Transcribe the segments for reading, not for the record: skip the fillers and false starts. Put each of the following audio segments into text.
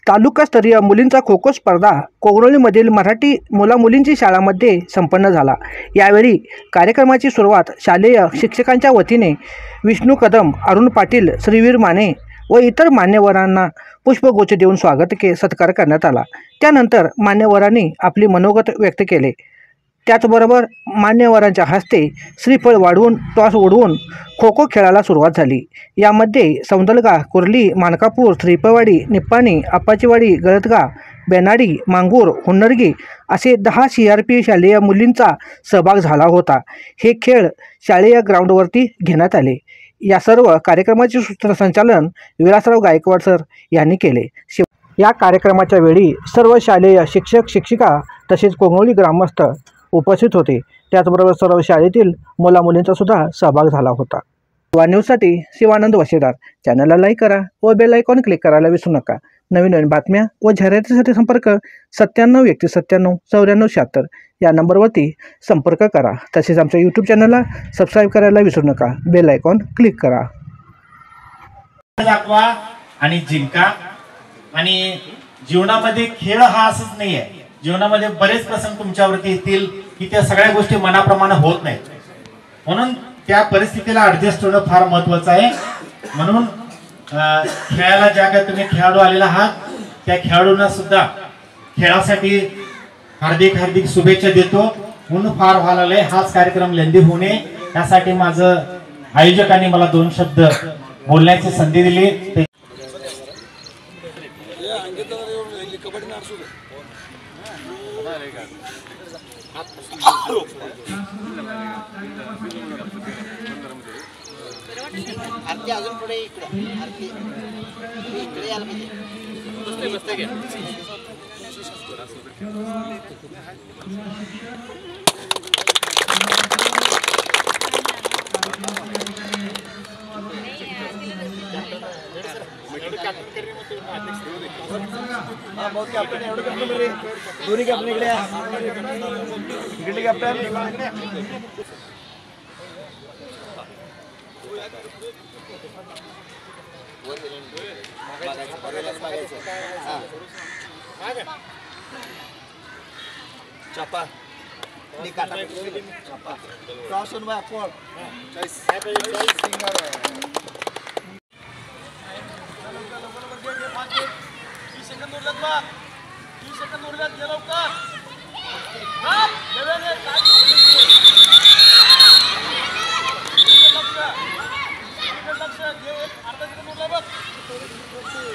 तालुकास्तरीय मुलींचा खो खो स्पर्धा कोगनोलीमधील मराठी मुलामुलींची शाळांमध्ये संपन्न झाला। यावेळी कार्यक्रमाची सुरुवात शालेय शिक्षकांच्या वतीने विष्णू कदम, अरुण पाटील, श्रीवीर माने व इतर मान्यवरांना पुष्पगुच्छ देऊन सत्कार करण्यात आला। त्यानंतर मान्यवरांनी आपली मनोगत व्यक्त केले। त्याचबरोबर मान्यवरांच्या हस्ते श्रीफळ वाढवून टॉस उडवून खो खो खेळाला सुरुवात झाली। यामध्ये सौंदलगा, कुर्ली, मानकापूर, श्रीफळवाडी, निप्पाणी, आप्पाचीवाडी, गळतगा, बेनाडी, मांगूर, हुन्नरगी असे 10 CRP शालेय मुलींचा सहभाग झाला होता। हे खेळ शालेय ग्राउंडवरती घेण्यात आले। या सर्व कार्यक्रमाचे सूत्रसंचालन विलासराव गायकवाड सर यांनी केले। या कार्यक्रमाच्या वेळी सर्व शालेय शिक्षक शिक्षिका तसेच कोगनोली ग्रामस्थ उपस्थित होते। त्याचबरोबर सर्व शाळेतील मुलामुलींचा सुद्धा सहभाग झाला होता। न्यूजसाठी शिवानंद वशीदार चॅनलला लाईक करा व बेल आयकॉन क्लिक करायला विसरू नका। नवीन बातम्या व जाहिरातीसाठी संपर्क 9791949676 या नंबरवरती संपर्क करा। तसेच आमच्या यूट्यूब चॅनलला सबस्क्राईब करायला विसरू नका, बेल आयकॉन क्लिक करा। दाखवा आणि जिंका। आणि जीवनामध्ये खेळ हा असंच नाही आहे, जीवनामध्ये बरेच प्रसंग तुमच्यावरती येतील की त्या सगळ्या गोष्टी मनाप्रमाणे होत नाहीत, म्हणून त्या परिस्थितीला ऍडजस्ट होणं फार महत्त्वाचं आहे। म्हणून खेळायला ज्या काही तुम्ही खेळाडू आलेला आहात त्या खेळाडूंना सुद्धा खेळासाठी हार्दिक हार्दिक शुभेच्छा देतो। ऊन फार व्हायला लागले, हाच कार्यक्रम लेंदी होऊ नये यासाठी माझं आयोजकांनी मला 2 शब्द बोलण्याची संधी दिली। आरती अजून पुढे इकडे आरती इकडे यायला पाहिजे। दोन्ही कॅप्टन इकडे इकडे कॅप्टन चपा क्रॉस बाय अपवर्ड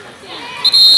लक्ष